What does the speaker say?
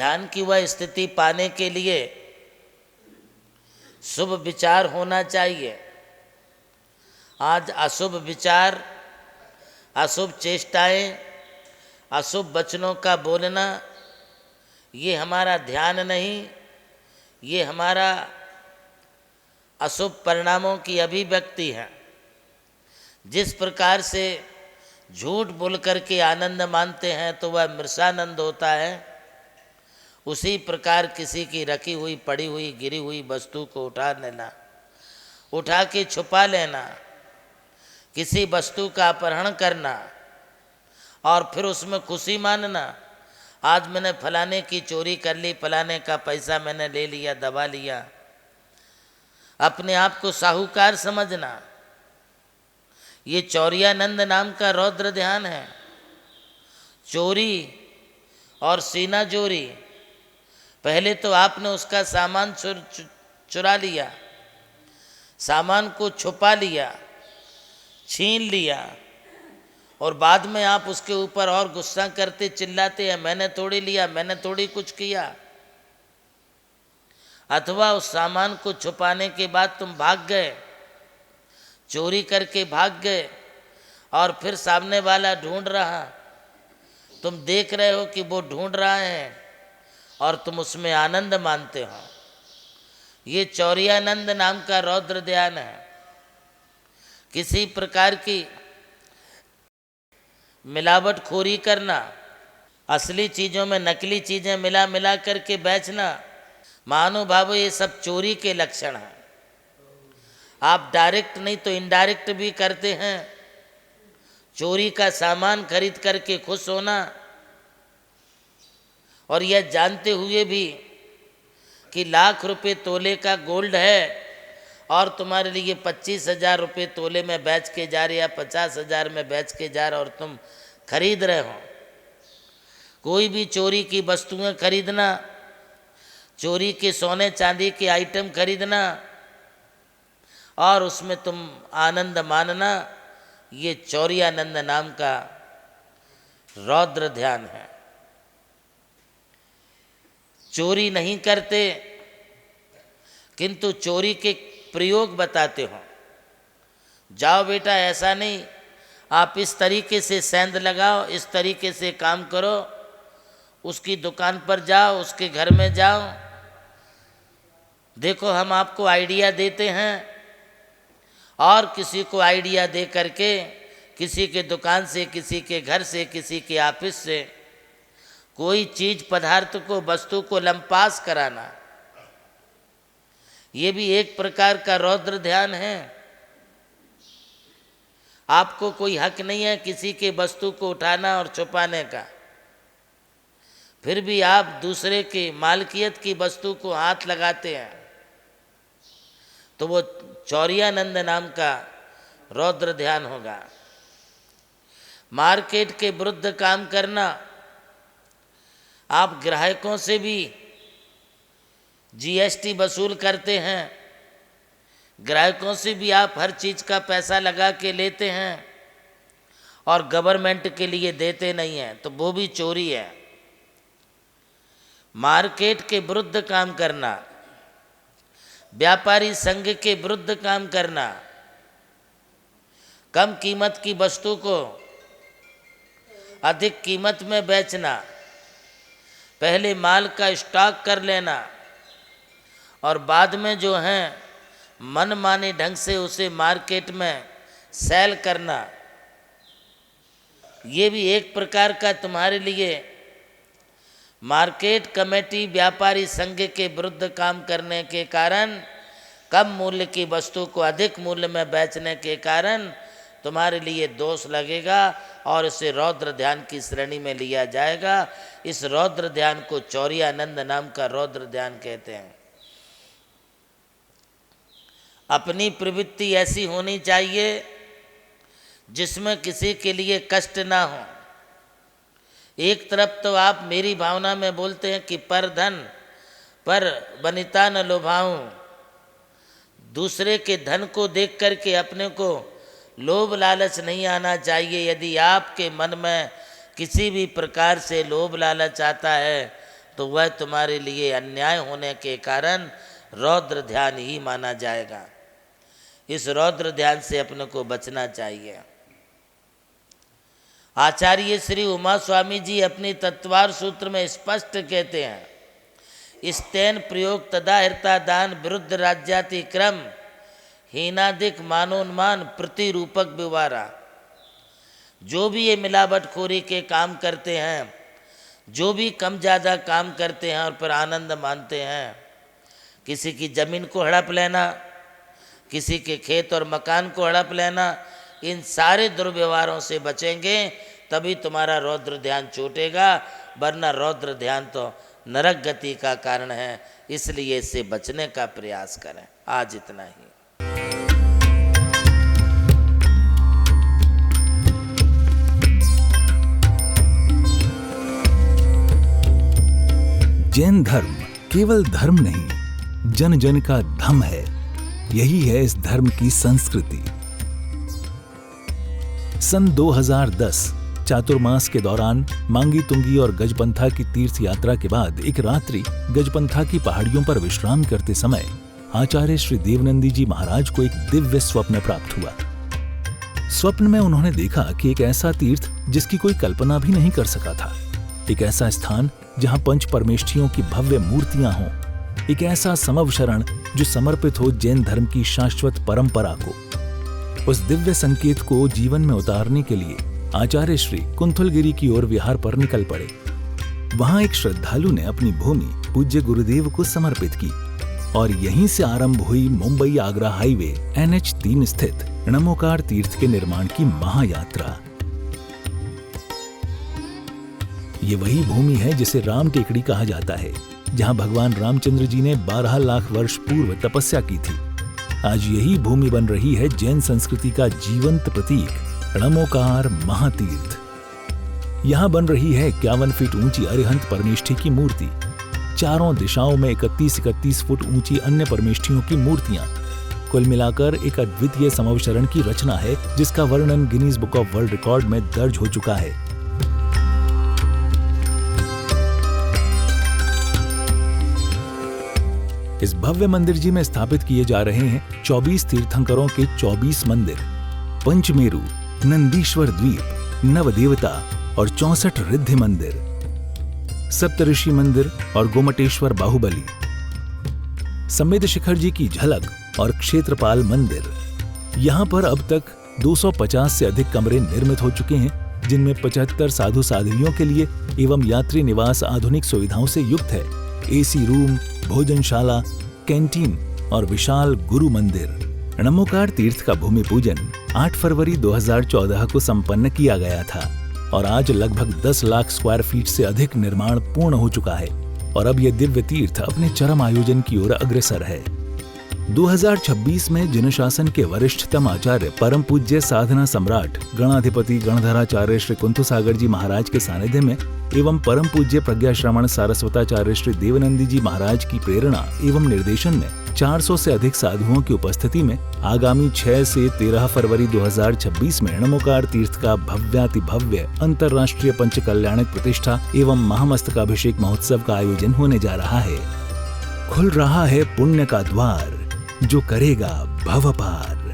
ध्यान की वह स्थिति पाने के लिए शुभ विचार होना चाहिए। आज अशुभ विचार, अशुभ चेष्टाएं, अशुभ वचनों का बोलना, ये हमारा ध्यान नहीं, ये हमारा अशुभ परिणामों की अभिव्यक्ति है। जिस प्रकार से झूठ बोल करके आनंद मानते हैं तो वह मृषानंद होता है, उसी प्रकार किसी की रखी हुई, पड़ी हुई, गिरी हुई वस्तु को उठा लेना, उठा के छुपा लेना, किसी वस्तु का अपहरण करना और फिर उसमें खुशी मानना, आज मैंने फलाने की चोरी कर ली, फलाने का पैसा मैंने ले लिया, दबा लिया, अपने आप को साहूकार समझना, ये चौरियानंद नाम का रौद्र ध्यान है। चोरी और सीना चोरी, पहले तो आपने उसका सामान चुरा लिया, सामान को छुपा लिया, छीन लिया, और बाद में आप उसके ऊपर और गुस्सा करते चिल्लाते हैं, मैंने थोड़ी लिया, मैंने थोड़ी कुछ किया। अथवा उस सामान को छुपाने के बाद तुम भाग गए, चोरी करके भाग गए, और फिर सामने वाला ढूंढ रहा, तुम देख रहे हो कि वो ढूंढ रहा है और तुम उसमें आनंद मानते हो। ये चौरियानंद नाम का रौद्र ध्यान है। किसी प्रकार की मिलावट खोरी करना, असली चीज़ों में नकली चीज़ें मिला मिला करके बेचना, महानुभावों, ये सब चोरी के लक्षण हैं। आप डायरेक्ट नहीं तो इनडायरेक्ट भी करते हैं। चोरी का सामान खरीद करके खुश होना, और यह जानते हुए भी कि लाख रुपए तोले का गोल्ड है और तुम्हारे लिए 25,000 रुपये तोले में बेच के जा रहे, या 50,000 में बेच के जा रहे, और तुम खरीद रहे हो। कोई भी चोरी की वस्तुएं खरीदना, चोरी के सोने चांदी के आइटम खरीदना और उसमें तुम आनंद मानना, ये चौरियानंद नाम का रौद्र ध्यान है। चोरी नहीं करते किंतु चोरी के प्रयोग बताते हो। जाओ बेटा, ऐसा नहीं, आप इस तरीके से सेंध लगाओ, इस तरीके से काम करो, उसकी दुकान पर जाओ, उसके घर में जाओ, देखो हम आपको आइडिया देते हैं। और किसी को आइडिया दे करके किसी के दुकान से, किसी के घर से, किसी के ऑफिस से कोई चीज, पदार्थ को, वस्तु को लंपास कराना, ये भी एक प्रकार का रौद्र ध्यान है। आपको कोई हक नहीं है किसी के वस्तु को उठाना और छुपाने का, फिर भी आप दूसरे के मालकियत की वस्तु को हाथ लगाते हैं, तो वो चौरियानंद नाम का रौद्र ध्यान होगा। मार्केट के विरुद्ध काम करना, आप ग्राहकों से भी जीएसटी वसूल करते हैं, ग्राहकों से भी आप हर चीज़ का पैसा लगा के लेते हैं और गवर्नमेंट के लिए देते नहीं हैं, तो वो भी चोरी है। मार्केट के विरुद्ध काम करना, व्यापारी संघ के विरुद्ध काम करना, कम कीमत की वस्तु को अधिक कीमत में बेचना, पहले माल का स्टॉक कर लेना और बाद में जो है मनमाने ढंग से उसे मार्केट में सेल करना, ये भी एक प्रकार का तुम्हारे लिए मार्केट कमेटी, व्यापारी संघ के विरुद्ध काम करने के कारण, कम मूल्य की वस्तु को अधिक मूल्य में बेचने के कारण तुम्हारे लिए दोष लगेगा और इसे रौद्र ध्यान की श्रेणी में लिया जाएगा। इस रौद्र ध्यान को चौरियानंद नाम का रौद्र ध्यान कहते हैं। अपनी प्रवृत्ति ऐसी होनी चाहिए जिसमें किसी के लिए कष्ट ना हो। एक तरफ तो आप मेरी भावना में बोलते हैं कि पर धन पर वनिता न लोभाऊं, दूसरे के धन को देख करके अपने को लोभ लालच नहीं आना चाहिए। यदि आपके मन में किसी भी प्रकार से लोभ लालच आता है तो वह तुम्हारे लिए अन्याय होने के कारण रौद्र ध्यान ही माना जाएगा। इस रौद्र ध्यान से अपने को बचना चाहिए। आचार्य श्री उमा स्वामी जी अपनी तत्वार सूत्र में स्पष्ट कहते हैं, स्तेन प्रयोग तदा हृता दान विरुद्ध राज्यातिक्रम हीनादिक मानोन्मान प्रतिरूपक विवारा। जो भी ये मिलावटखोरी के काम करते हैं, जो भी कम ज़्यादा काम करते हैं और पर आनंद मानते हैं, किसी की ज़मीन को हड़प लेना, किसी के खेत और मकान को हड़प लेना, इन सारे दुर्व्यवहारों से बचेंगे तभी तुम्हारा रौद्र ध्यान छूटेगा, वरना रौद्र ध्यान तो नरक गति का कारण है। इसलिए इससे बचने का प्रयास करें। आज इतना ही। जैन धर्म केवल धर्म नहीं, जन जन का धम है। यही है इस धर्म की संस्कृति। सन 2010 चातुर्मास के दौरान मांगी तुंगी और गजपंथा की तीर्थ यात्रा के बाद एक रात्रि गजपंथा की पहाड़ियों पर विश्राम करते समय आचार्य श्री देवनंदी जी महाराज को एक दिव्य स्वप्न प्राप्त हुआ। स्वप्न में उन्होंने देखा कि एक ऐसा तीर्थ जिसकी कोई कल्पना भी नहीं कर सका था, एक ऐसा स्थान जहां पंच परमेष्ठियों की भव्य मूर्तियां हों, एक ऐसा समव शरण जो समर्पित हो जैन धर्म की शाश्वत परंपरा को। उस दिव्य संकेत को जीवन में उतारने के लिए आचार्य श्री कुंथलगिरी की ओर विहार पर निकल पड़े। वहां एक श्रद्धालु ने अपनी भूमि पूज्य गुरुदेव को समर्पित की और यहीं से आरंभ हुई मुंबई आगरा हाईवे NH3 स्थित णमोकार तीर्थ के निर्माण की महायात्रा। ये वही भूमि है जिसे राम टेकड़ी कहा जाता है, जहां भगवान रामचंद्र जी ने 12 लाख वर्ष पूर्व तपस्या की थी। आज यही भूमि बन रही है जैन संस्कृति का जीवंत प्रतीक णमोकार महातीर्थ। यहाँ बन रही है 51 फीट ऊंची अरिहंत परमेष्ठी की मूर्ति, चारों दिशाओं में 31-31 फुट ऊंची अन्य परमेष्ठियों की मूर्तियां। कुल मिलाकर एक अद्वितीय समवशरण की रचना है जिसका वर्णन Guinness book of world record में दर्ज हो चुका है। इस भव्य मंदिर जी में स्थापित किए जा रहे हैं 24 तीर्थंकरों के 24 मंदिर, पंचमेरु, नंदीश्वर द्वीप, नवदेवता और 64 रिद्धि मंदिर, सप्तऋषि मंदिर और गोमटेश्वर बाहुबली, संमेद शिखर जी की झलक और क्षेत्रपाल मंदिर। यहाँ पर अब तक 250 से अधिक कमरे निर्मित हो चुके हैं, जिनमें 75 साधु साध्वियों के लिए एवं यात्री निवास आधुनिक सुविधाओं से युक्त है। AC रूम, भोजनशाला, कैंटीन और विशाल गुरु मंदिर। णमोकार तीर्थ का भूमि पूजन 8 फरवरी 2014 को संपन्न किया गया था और आज लगभग 10 लाख स्क्वायर फीट से अधिक निर्माण पूर्ण हो चुका है और अब यह दिव्य तीर्थ अपने चरम आयोजन की ओर अग्रसर है। 2026 में जिन शासन के वरिष्ठतम आचार्य परम पूज्य साधना सम्राट गणाधिपति गणधराचार्य श्री कुंथु सागर जी महाराज के सानिध्य में एवं परम पूज्य प्रज्ञा श्रवण सारस्वताचार्य श्री देवनंदी जी महाराज की प्रेरणा एवं निर्देशन में 400 से अधिक साधुओं की उपस्थिति में आगामी 6 से 13 फरवरी 2026 में णमोकार तीर्थ का भव्याति भव्य अंतर्राष्ट्रीय पंच कल्याणक प्रतिष्ठा एवं महामस्तकाभिषेक महोत्सव का आयोजन होने जा रहा है। खुल रहा है पुण्य का द्वार, जो करेगा भव पार।